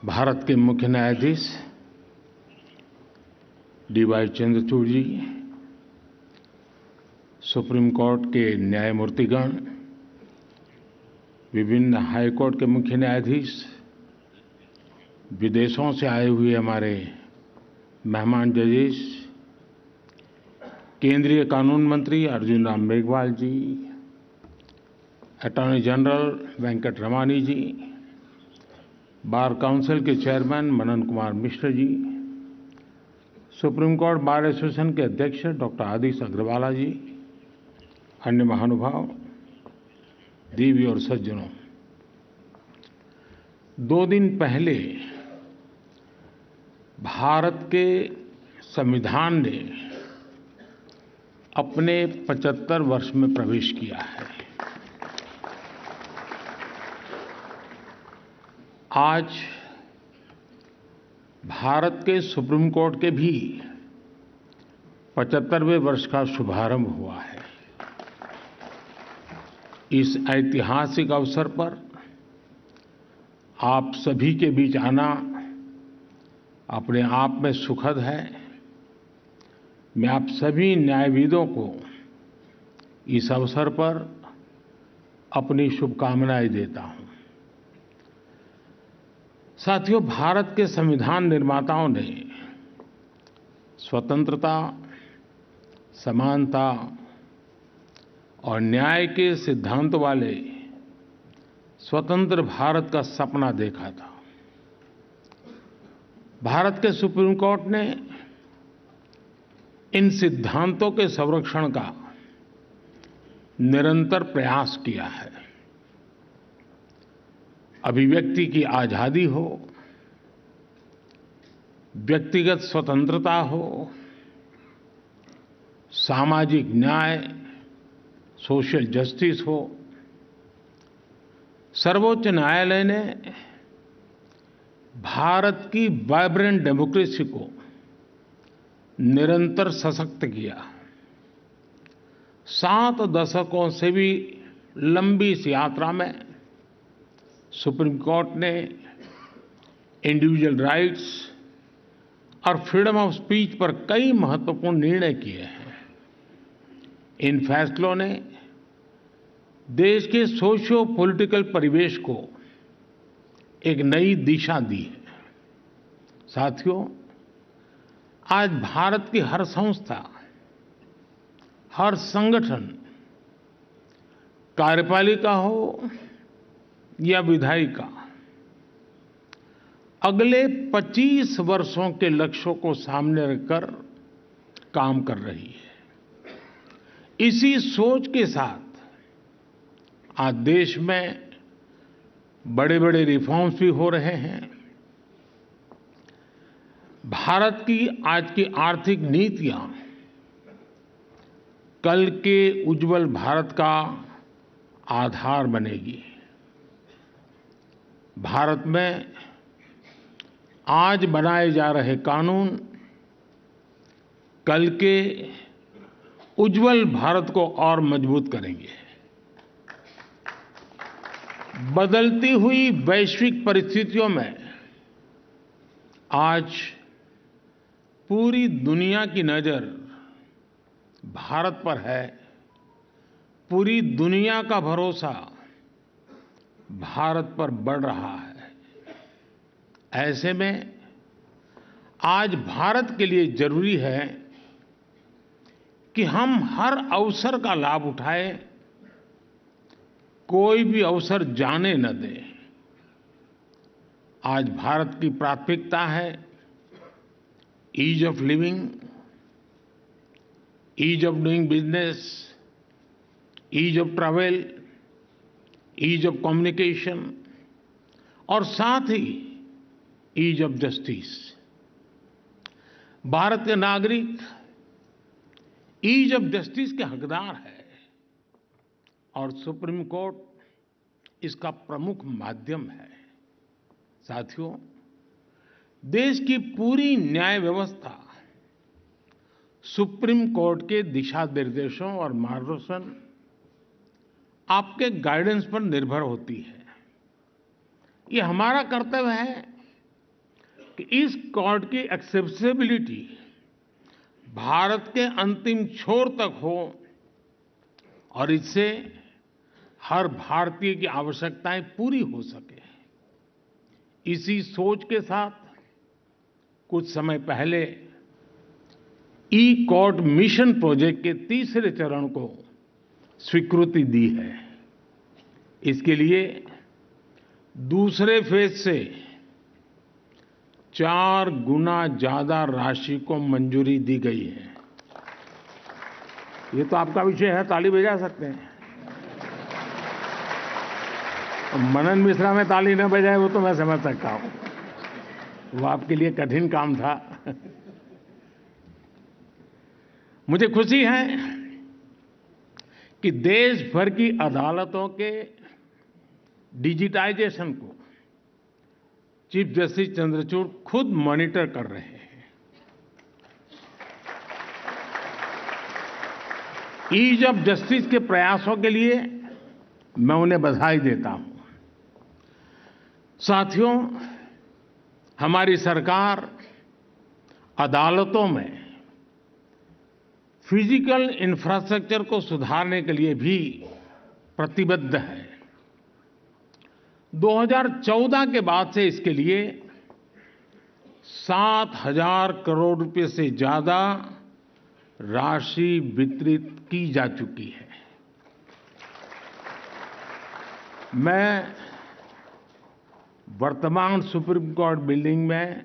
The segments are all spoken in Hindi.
भारत के मुख्य न्यायाधीश डी.वाई. चंद्रचूड़ जी, सुप्रीम कोर्ट के न्यायमूर्तिगण, विभिन्न हाई कोर्ट के मुख्य न्यायाधीश, विदेशों से आए हुए हमारे मेहमान जजेस, केंद्रीय कानून मंत्री अर्जुन राम मेघवाल जी, अटॉर्नी जनरल वेंकट रमानी जी, बार काउंसिल के chairman Manan Kumar Mishra ji, supreme court bar association के अध्यक्ष डॉक्टर आदिश अग्रवाला जी, अन्य महानुभाव, देवी और सज्जनों, 2 दिन पहले भारत के संविधान ने अपने 75 वर्ष में प्रवेश किया है। आज भारत के सुप्रीम कोर्ट के भी 75वें वर्ष का शुभारंभ हुआ है। इस ऐतिहासिक अवसर पर आप सभी के बीच आना अपने आप में सुखद है। मैं आप सभी न्यायविदों को इस अवसर पर अपनी शुभकामनाएं देता हूं। साथियों, भारत के संविधान निर्माताओं ने स्वतंत्रता, समानता और न्याय के सिद्धांतों वाले स्वतंत्र भारत का सपना देखा था। भारत के सुप्रीम कोर्ट ने इन सिद्धांतों के संरक्षण का निरंतर प्रयास किया है। अभिव्यक्ति की आजादी हो, व्यक्तिगत स्वतंत्रता हो, सामाजिक न्याय, सोशल जस्टिस हो, सर्वोच्च न्यायालय ने भारत की वाइब्रेंट डेमोक्रेसी को निरंतर सशक्त किया। 7 दशकों से भी लंबी इस यात्रा में सुप्रीम कोर्ट ने इंडिविजुअल राइट्स और फ्रीडम ऑफ स्पीच पर कई महत्वपूर्ण निर्णय किए हैं। इन फैसलों ने देश के सोशियो पॉलिटिकल परिवेश को एक नई दिशा दी है। साथियों, आज भारत की हर संस्था, हर संगठन, कार्यपालिका हो या विधायिका, अगले 25 वर्षों के लक्ष्यों को सामने रखकर काम कर रही है। इसी सोच के साथ आज देश में बड़े-बड़े रिफॉर्म्स भी हो रहे हैं। भारत की आज की आर्थिक नीतियां कल के उज्जवल भारत का आधार बनेगी। भारत में आज बनाए जा रहे कानून कल के उज्जवल भारत को और मजबूत करेंगे। बदलती हुई वैश्विक परिस्थितियों में आज पूरी दुनिया की नजर भारत पर है। पूरी दुनिया का भरोसा भारत पर बढ़ रहा है। ऐसे में आज भारत के लिए जरूरी है कि हम हर अवसर का लाभ उठाएं, कोई भी अवसर जाने न दें। आज भारत की प्राथमिकता है ease of living, ease of doing business, ease of travel, ease of communication और साथ ही ईज ऑफ जस्टिस। भारत के नागरिक ईज ऑफ जस्टिस के हकदार है और सुप्रीम कोर्ट इसका प्रमुख माध्यम है। साथियों, देश की पूरी न्याय व्यवस्था सुप्रीम कोर्ट के दिशा निर्देशों और मार्गदर्शन, आपके गाइडेंस पर निर्भर होती है। ये हमारा कर्तव्य है कि इस कोर्ट की एक्सेसिबिलिटी भारत के अंतिम छोर तक हो और इससे हर भारतीय की आवश्यकताएं पूरी हो सके। इसी सोच के साथ कुछ समय पहले ई कोर्ट मिशन प्रोजेक्ट के तीसरे चरण को स्वीकृति दी है। इसके लिए दूसरे फेज से 4 गुना ज्यादा राशि को मंजूरी दी गई है। ये तो आपका विषय है, ताली बजा सकते हैं। मनन मिश्रा में ताली न बजाए वो तो मैं समझ सकता हूं, वो आपके लिए कठिन काम था। मुझे खुशी है कि देश भर की अदालतों के डिजिटाइजेशन को चीफ जस्टिस चंद्रचूड़ खुद मॉनिटर कर रहे हैं। ईज ऑफ जस्टिस के प्रयासों के लिए मैं उन्हें बधाई देता हूं। साथियों, हमारी सरकार अदालतों में फिजिकल इंफ्रास्ट्रक्चर को सुधारने के लिए भी प्रतिबद्ध है। 2014 के बाद से इसके लिए 7,000 करोड़ रुपए से ज्यादा राशि वितरित की जा चुकी है। मैं वर्तमान सुप्रीम कोर्ट बिल्डिंग में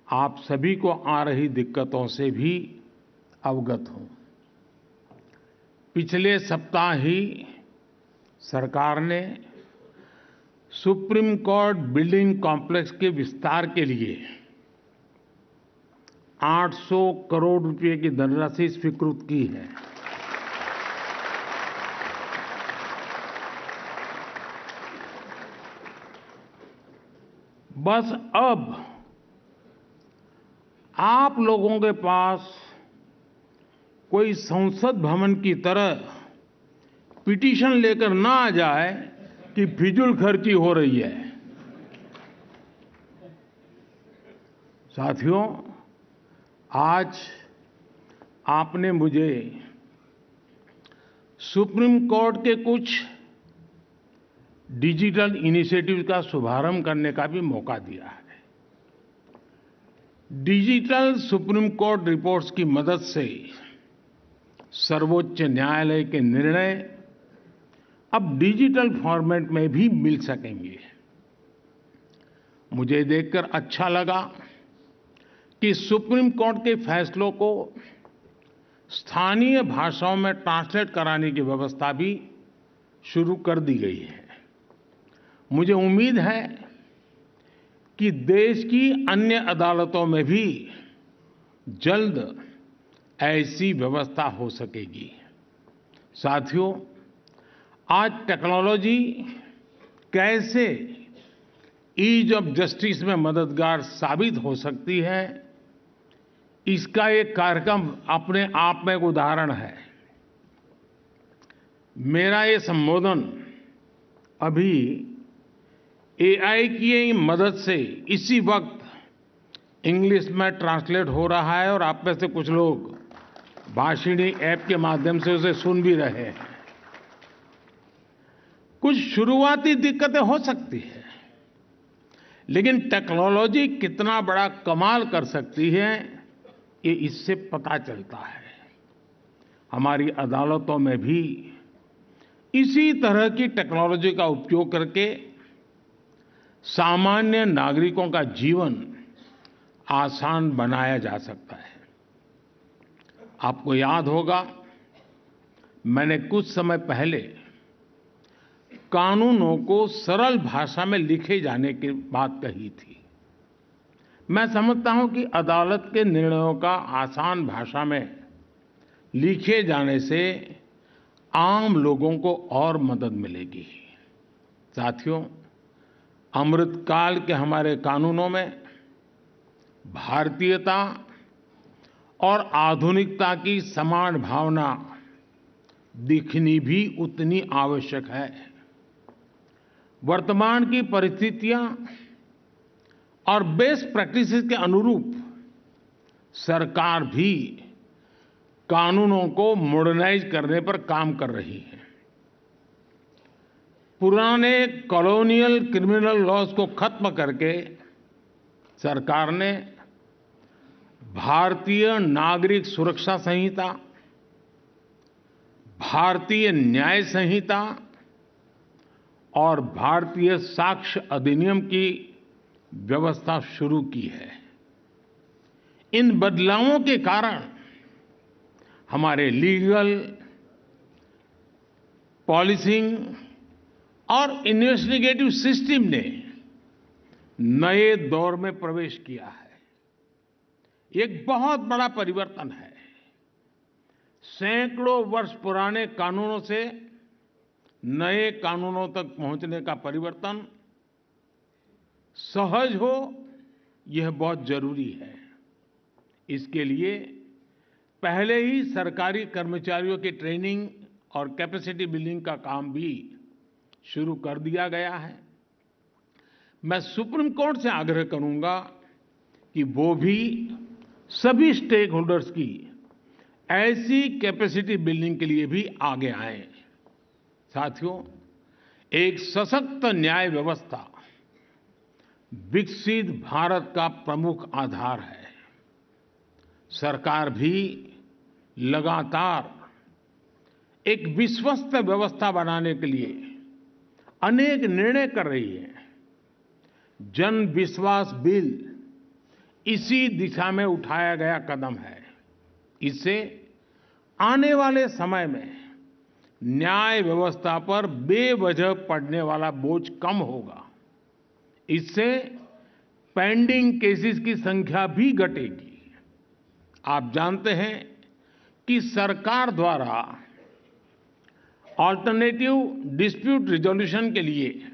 आप सभी को आ रही दिक्कतों से भी अवगत हूं। पिछले सप्ताह ही सरकार ने सुप्रीम कोर्ट बिल्डिंग कॉम्प्लेक्स के विस्तार के लिए 800 करोड़ रुपए की धनराशि स्वीकृत की है। बस अब आप लोगों के पास कोई संसद भवन की तरह पिटीशन लेकर ना आ जाए कि फिजूल खर्ची हो रही है। साथियों, आज आपने मुझे सुप्रीम कोर्ट के कुछ डिजिटल इनिशिएटिव का शुभारंभ करने का भी मौका दिया है। डिजिटल सुप्रीम कोर्ट रिपोर्ट्स की मदद से सर्वोच्च न्यायालय के निर्णय अब डिजिटल फॉर्मेट में भी मिल सकेंगे। मुझे देखकर अच्छा लगा कि सुप्रीम कोर्ट के फैसलों को स्थानीय भाषाओं में ट्रांसलेट कराने की व्यवस्था भी शुरू कर दी गई है। मुझे उम्मीद है कि देश की अन्य अदालतों में भी जल्द ऐसी व्यवस्था हो सकेगी। साथियों, आज टेक्नोलॉजी कैसे ईज ऑफ जस्टिस में मददगार साबित हो सकती है, इसका एक कार्यक्रम अपने आप में एक उदाहरण है। मेरा ये संबोधन अभी एआई की मदद से इसी वक्त इंग्लिश में ट्रांसलेट हो रहा है और आप में से कुछ लोग भाषिणी ऐप के माध्यम से उसे सुन भी रहे हैं। कुछ शुरुआती दिक्कतें हो सकती हैं, लेकिन टेक्नोलॉजी कितना बड़ा कमाल कर सकती है, ये इससे पता चलता है। हमारी अदालतों में भी इसी तरह की टेक्नोलॉजी का उपयोग करके सामान्य नागरिकों का जीवन आसान बनाया जा सकता है। आपको याद होगा, मैंने कुछ समय पहले कानूनों को सरल भाषा में लिखे जाने की बात कही थी। मैं समझता हूं कि अदालत के निर्णयों का आसान भाषा में लिखे जाने से आम लोगों को और मदद मिलेगी। साथियों, अमृतकाल के हमारे कानूनों में भारतीयता और आधुनिकता की समान भावना दिखनी भी उतनी आवश्यक है। वर्तमान की परिस्थितियां और बेस्ट प्रैक्टिसेस के अनुरूप सरकार भी कानूनों को मॉडर्नाइज करने पर काम कर रही है। पुराने कॉलोनियल क्रिमिनल लॉज को खत्म करके सरकार ने भारतीय नागरिक सुरक्षा संहिता, भारतीय न्याय संहिता और भारतीय साक्ष्य अधिनियम की व्यवस्था शुरू की है। इन बदलावों के कारण हमारे लीगल, पॉलिसिंग और इन्वेस्टिगेटिव सिस्टम ने नए दौर में प्रवेश किया है। एक बहुत बड़ा परिवर्तन है। सैकड़ों वर्ष पुराने कानूनों से नए कानूनों तक पहुंचने का परिवर्तन सहज हो, यह बहुत जरूरी है। इसके लिए पहले ही सरकारी कर्मचारियों की ट्रेनिंग और कैपेसिटी बिल्डिंग का काम भी शुरू कर दिया गया है। मैं सुप्रीम कोर्ट से आग्रह करूंगा कि वो भी सभी स्टेक होल्डर्स की ऐसी कैपेसिटी बिल्डिंग के लिए भी आगे आएं। साथियों, एक सशक्त न्याय व्यवस्था विकसित भारत का प्रमुख आधार है। सरकार भी लगातार एक विश्वस्त व्यवस्था बनाने के लिए अनेक निर्णय कर रही है। जन विश्वास बिल इसी दिशा में उठाया गया कदम है। इससे आने वाले समय में न्याय व्यवस्था पर बेवजह पड़ने वाला बोझ कम होगा। इससे पेंडिंग केसेस की संख्या भी घटेगी। आप जानते हैं कि सरकार द्वारा अल्टरनेटिव डिस्प्यूट रिजोल्यूशन के लिए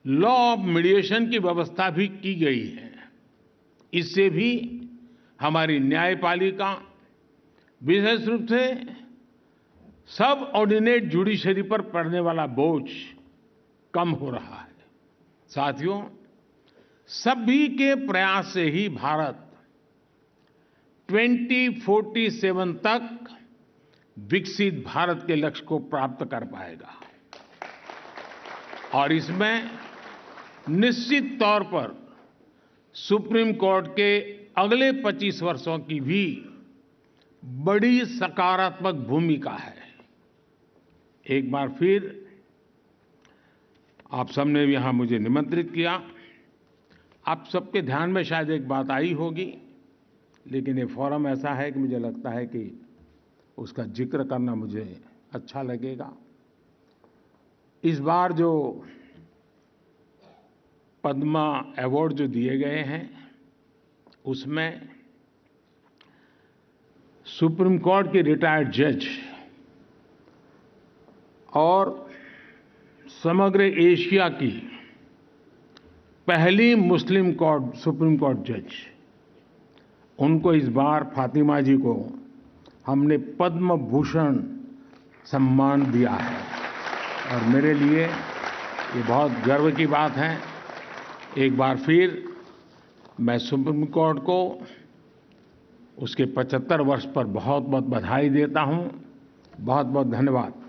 लॉ ऑफ मीडिएशन की व्यवस्था भी की गई है। इससे भी हमारी न्यायपालिका, विशेष रूप से सब ऑर्डिनेट जुडिशरी पर पड़ने वाला बोझ कम हो रहा है। साथियों, सभी के प्रयास से ही भारत 2047 तक विकसित भारत के लक्ष्य को प्राप्त कर पाएगा और इसमें निश्चित तौर पर सुप्रीम कोर्ट के अगले 25 वर्षों की भी बड़ी सकारात्मक भूमिका है। एक बार फिर आप सबने यहां मुझे निमंत्रित किया। आप सबके ध्यान में शायद एक बात आई होगी, लेकिन ये फोरम ऐसा है कि मुझे लगता है कि उसका जिक्र करना मुझे अच्छा लगेगा। इस बार जो पद्मा अवार्ड जो दिए गए हैं, उसमें सुप्रीम कोर्ट के रिटायर्ड जज और समग्र एशिया की पहली मुस्लिम सुप्रीम कोर्ट जज, उनको इस बार फातिमा जी को हमने पद्म भूषण सम्मान दिया है और मेरे लिए ये बहुत गर्व की बात है। एक बार फिर मैं सुप्रीम कोर्ट को उसके 75 वर्ष पर बहुत बहुत बधाई देता हूं। बहुत बहुत धन्यवाद।